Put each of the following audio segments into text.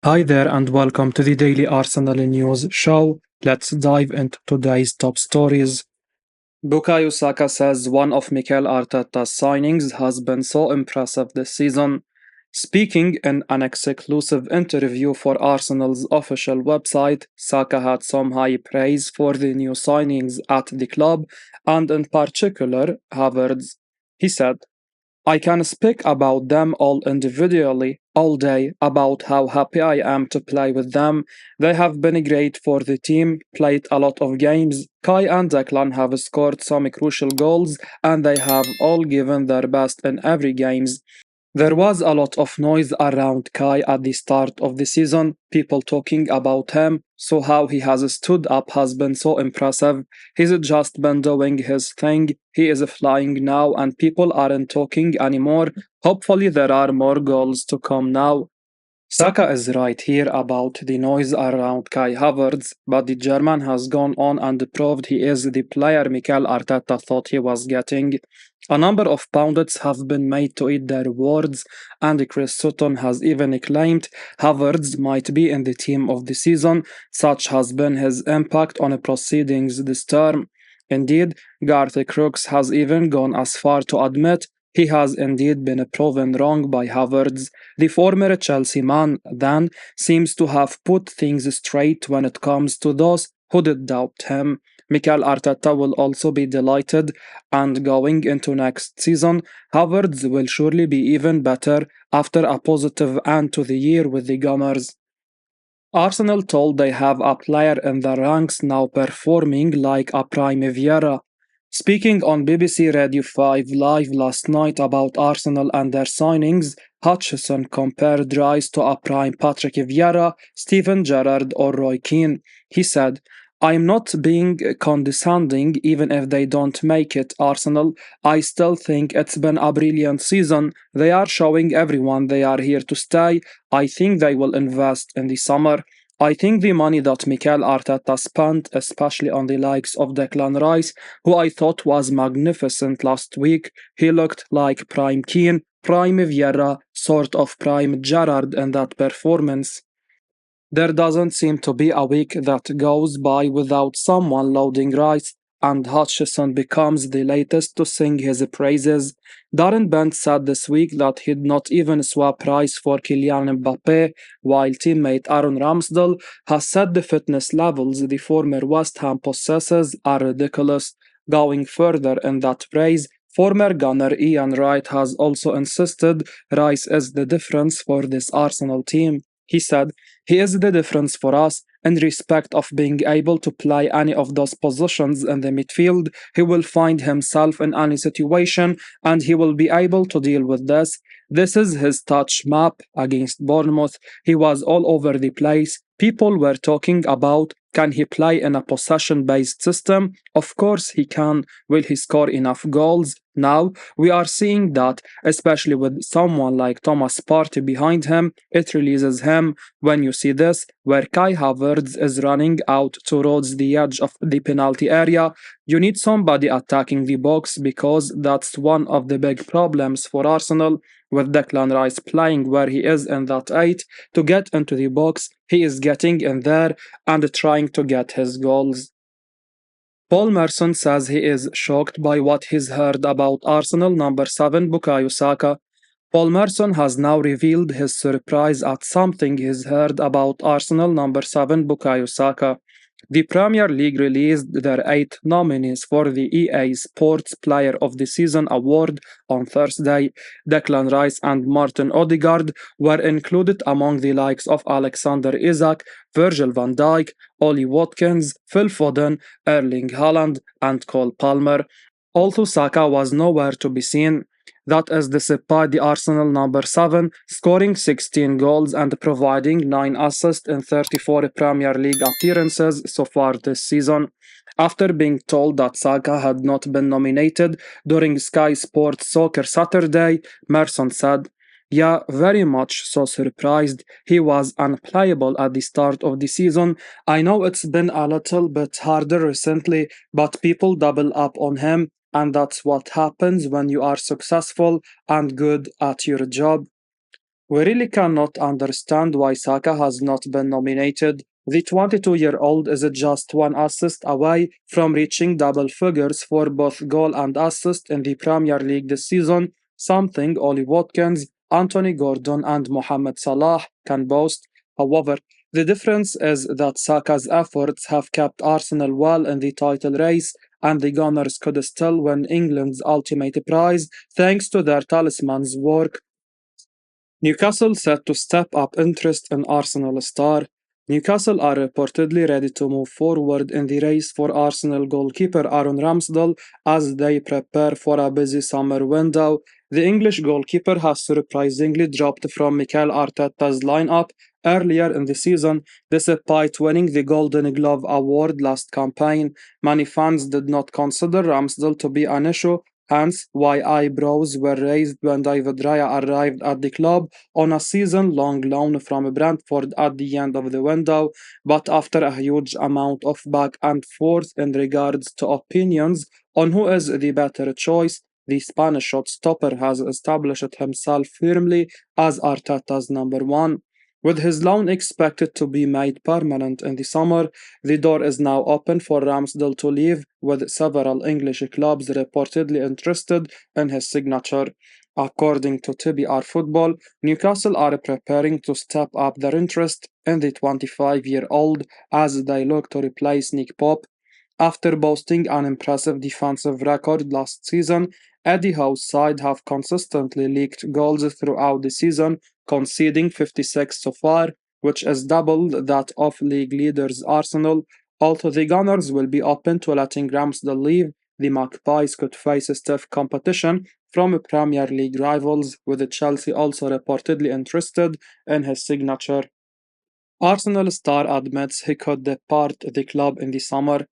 Hi there and welcome to the Daily Arsenal News Show. Let's dive into today's top stories. Bukayo Saka says one of Mikel Arteta's signings has been so impressive this season. Speaking in an exclusive interview for Arsenal's official website, Saka had some high praise for the new signings at the club and in particular Havertz. He said, I can speak about them all individually, all day, about how happy I am to play with them. They have been great for the team, played a lot of games. Kai and Declan have scored some crucial goals, and they have all given their best in every games. There was a lot of noise around Kai at the start of the season, people talking about him, so how he has stood up has been so impressive. He's just been doing his thing, he is flying now and people aren't talking anymore. Hopefully there are more goals to come now. Saka is right here about the noise around Kai Havertz, but the German has gone on and proved he is the player Mikel Arteta thought he was getting. A number of pundits have been made to eat their words, and Chris Sutton has even claimed Havertz might be in the team of the season. Such has been his impact on proceedings this term. Indeed, Garth Crooks has even gone as far to admit he has indeed been proven wrong by Havertz. The former Chelsea man then seems to have put things straight when it comes to those who did doubt him. Mikel Arteta will also be delighted, and going into next season, Havertz will surely be even better after a positive end to the year with the Gunners. Arsenal told they have a player in the ranks now performing like a prime Vieira. Speaking on BBC Radio 5 Live last night about Arsenal and their signings, Hutchison compared Rice to a prime Patrick Vieira, Steven Gerrard or Roy Keane. He said, I'm not being condescending even if they don't make it, Arsenal. I still think it's been a brilliant season. They are showing everyone they are here to stay. I think they will invest in the summer. I think the money that Mikel Arteta spent, especially on the likes of Declan Rice, who I thought was magnificent last week, he looked like prime Keane, prime Vieira, sort of prime Gerrard in that performance. There doesn't seem to be a week that goes by without someone loading Rice, and Hutchison becomes the latest to sing his praises. Darren Bent said this week that he'd not even swap Rice for Kylian Mbappe, while teammate Aaron Ramsdale has said the fitness levels the former West Ham possesses are ridiculous. Going further in that praise, former gunner Ian Wright has also insisted Rice is the difference for this Arsenal team. He said, he is the difference for us in respect of being able to play any of those positions in the midfield. He will find himself in any situation and he will be able to deal with this. This is his touch map against Bournemouth. He was all over the place. People were talking about can he play in a possession based system? Of course he can. Will he score enough goals? Now we are seeing that, especially with someone like Thomas Partey behind him, it releases him. When you see this, where Kai Havertz is running out towards the edge of the penalty area, you need somebody attacking the box because that's one of the big problems for Arsenal. With Declan Rice playing where he is in that 8 to get into the box, he is getting in there and trying to get his goals. Paul Merson says he is shocked by what he's heard about Arsenal number 7 Bukayo Saka. Paul Merson has now revealed his surprise at something he's heard about Arsenal number 7 Bukayo Saka. The Premier League released their 8 nominees for the EA Sports Player of the Season award on Thursday. Declan Rice and Martin Odegaard were included among the likes of Alexander Isak, Virgil van Dijk, Ollie Watkins, Phil Foden, Erling Haaland, and Cole Palmer. Although Saka was nowhere to be seen. That is despite the Arsenal number 7 scoring 16 goals and providing 9 assists in 34 Premier League appearances so far this season. After being told that Saka had not been nominated during Sky Sports Soccer Saturday, Merson said, yeah, very much so surprised. He was unplayable at the start of the season. I know it's been a little bit harder recently, but people double up on him, and that's what happens when you are successful and good at your job. We really cannot understand why Saka has not been nominated. The 22-year-old is just one assist away from reaching double figures for both goal and assist in the Premier League this season, something Ollie Watkins, Anthony Gordon, and Mohamed Salah can boast. However, the difference is that Saka's efforts have kept Arsenal well in the title race, and the Gunners could still win England's ultimate prize thanks to their talisman's work. Newcastle set to step up interest in Arsenal star. Newcastle are reportedly ready to move forward in the race for Arsenal goalkeeper Aaron Ramsdale as they prepare for a busy summer window. The English goalkeeper has surprisingly dropped from Mikel Arteta's lineup earlier in the season, despite winning the Golden Glove award last campaign. Many fans did not consider Ramsdale to be an issue, hence why eyebrows were raised when David Raya arrived at the club on a season-long loan from Brentford at the end of the window, but after a huge amount of back and forth in regards to opinions on who is the better choice, the Spanish shot-stopper has established himself firmly as Arteta's number one. With his loan expected to be made permanent in the summer, the door is now open for Ramsdale to leave, with several English clubs reportedly interested in his signature. According to TBR Football, Newcastle are preparing to step up their interest in the 25-year-old as they look to replace Nick Pope. After boasting an impressive defensive record last season, Eddie Howe's side have consistently leaked goals throughout the season, conceding 56 so far, which is double that of league leaders Arsenal. Although the Gunners will be open to letting Ramsdale leave, the Magpies could face stiff competition from Premier League rivals, with Chelsea also reportedly interested in his signature. Arsenal star admits he could depart the club in the summer.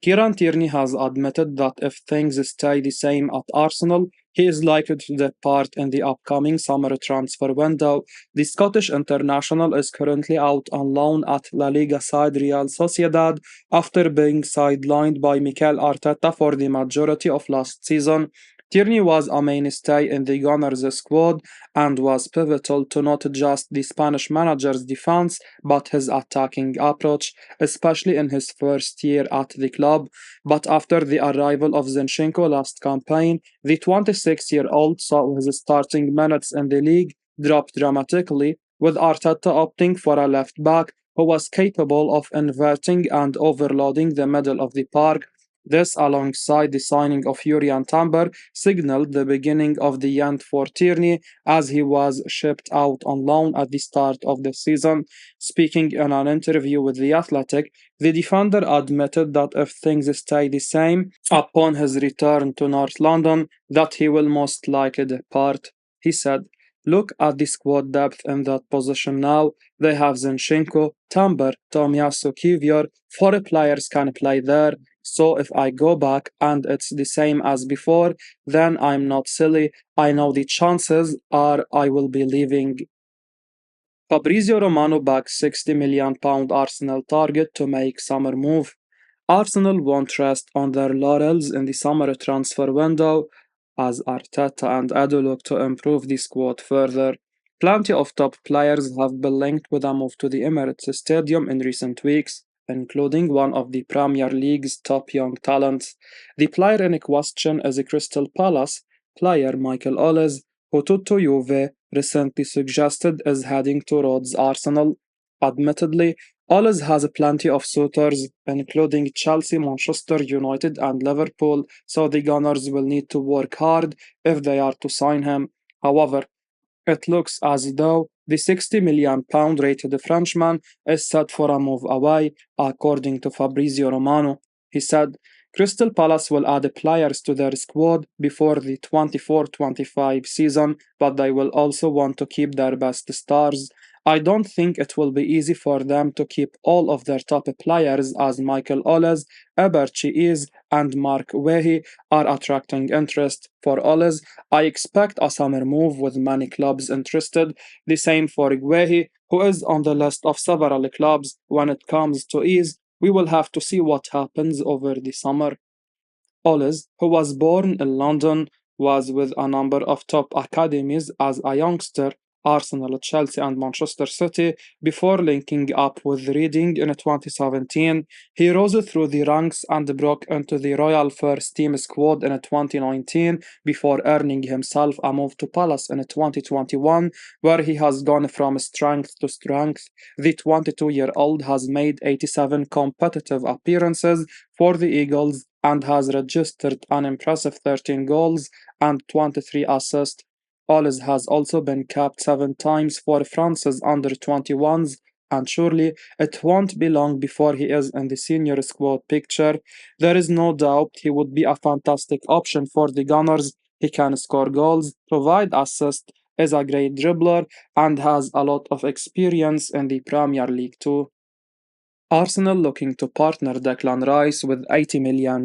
Kieran Tierney has admitted that if things stay the same at Arsenal, he is likely to depart in the upcoming summer transfer window. The Scottish international is currently out on loan at La Liga side Real Sociedad after being sidelined by Mikel Arteta for the majority of last season. Tierney was a mainstay in the Gunners squad and was pivotal to not just the Spanish manager's defense but his attacking approach, especially in his first year at the club. But after the arrival of Zinchenko last campaign, the 26-year-old saw his starting minutes in the league drop dramatically, with Arteta opting for a left back who was capable of inverting and overloading the middle of the park. This, alongside the signing of Yurian Timber, signaled the beginning of the end for Tierney as he was shipped out on loan at the start of the season. Speaking in an interview with The Athletic, the defender admitted that if things stay the same upon his return to North London, that he will most likely depart. He said, "Look at the squad depth in that position now. They have Zinchenko, Timber, Tomiyasu Kivior. Four players can play there. So if I go back and it's the same as before, then I'm not silly. I know the chances are I will be leaving." Fabrizio Romano backs £60 million Arsenal target to make summer move. Arsenal won't rest on their laurels in the summer transfer window as Arteta and Edu look to improve the squad further. Plenty of top players have been linked with a move to the Emirates Stadium in recent weeks, including one of the Premier League's top young talents. The player in question is a Crystal Palace player Michael Ollis, who Tutto Juve recently suggested is heading towards Arsenal. Admittedly, Ollis has plenty of suitors, including Chelsea, Manchester United, and Liverpool, so the Gunners will need to work hard if they are to sign him. However, it looks as though the £60 million rated Frenchman is set for a move away, according to Fabrizio Romano. He said, Crystal Palace will add players to their squad before the 24-25 season, but they will also want to keep their best stars. I don't think it will be easy for them to keep all of their top players as Michael Olles, Eberchi is, and Mark Wehi are attracting interest. For Olles, I expect a summer move with many clubs interested. The same for Guehi, who is on the list of several clubs. When it comes to ease, we will have to see what happens over the summer. Olles, who was born in London, was with a number of top academies as a youngster Arsenal, Chelsea, and Manchester City before linking up with Reading in 2017. He rose through the ranks and broke into the Royal First Team squad in 2019 before earning himself a move to Palace in 2021, where he has gone from strength to strength. The 22-year-old has made 87 competitive appearances for the Eagles and has registered an impressive 13 goals and 23 assists. Ollis has also been capped 7 times for France's under-21s, and surely it won't be long before he is in the senior squad picture. There is no doubt he would be a fantastic option for the Gunners. He can score goals, provide assists, is a great dribbler, and has a lot of experience in the Premier League too. Arsenal looking to partner Declan Rice with €80 million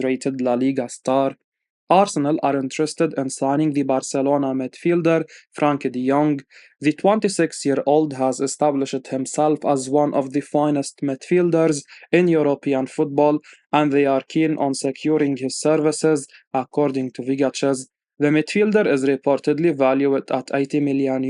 rated La Liga star. Arsenal are interested in signing the Barcelona midfielder Frank de Jong. The 26-year-old has established himself as one of the finest midfielders in European football, and they are keen on securing his services, according to Vigaches. The midfielder is reportedly valued at €80 million,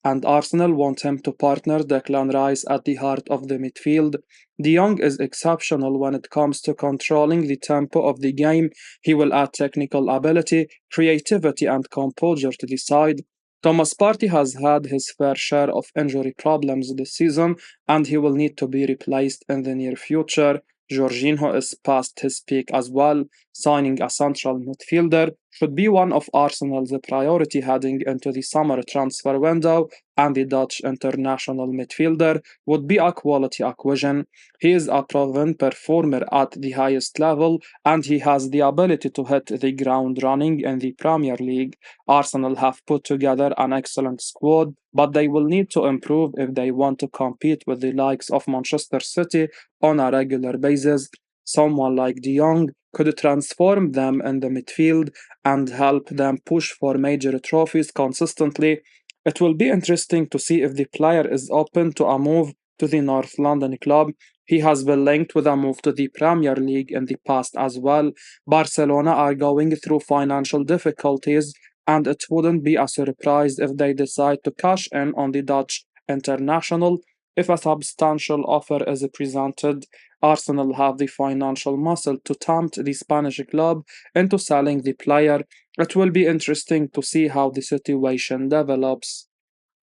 and Arsenal want him to partner Declan Rice at the heart of the midfield. De Jong is exceptional when it comes to controlling the tempo of the game. He will add technical ability, creativity, and composure to the side. Thomas Partey has had his fair share of injury problems this season, and he will need to be replaced in the near future. Jorginho is past his peak as well. Signing a central midfielder should be one of Arsenal's priority heading into the summer transfer window, and the Dutch international midfielder would be a quality acquisition. He is a proven performer at the highest level, and he has the ability to hit the ground running in the Premier League. Arsenal have put together an excellent squad, but they will need to improve if they want to compete with the likes of Manchester City on a regular basis. Someone like De Jong could transform them in the midfield and help them push for major trophies consistently. It will be interesting to see if the player is open to a move to the North London club. He has been linked with a move to the Premier League in the past as well. Barcelona are going through financial difficulties, and it wouldn't be a surprise if they decide to cash in on the Dutch international if a substantial offer is presented. Arsenal have the financial muscle to tempt the Spanish club into selling the player. It will be interesting to see how the situation develops.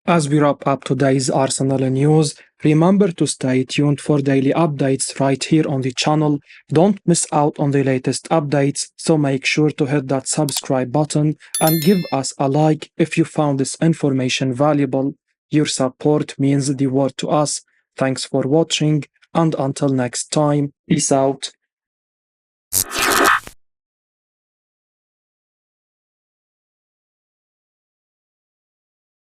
As we wrap up today's Arsenal news, remember to stay tuned for daily updates right here on the channel. Don't miss out on the latest updates, so make sure to hit that subscribe button and give us a like if you found this information valuable. Your support means the world to us. Thanks for watching, and until next time, peace out.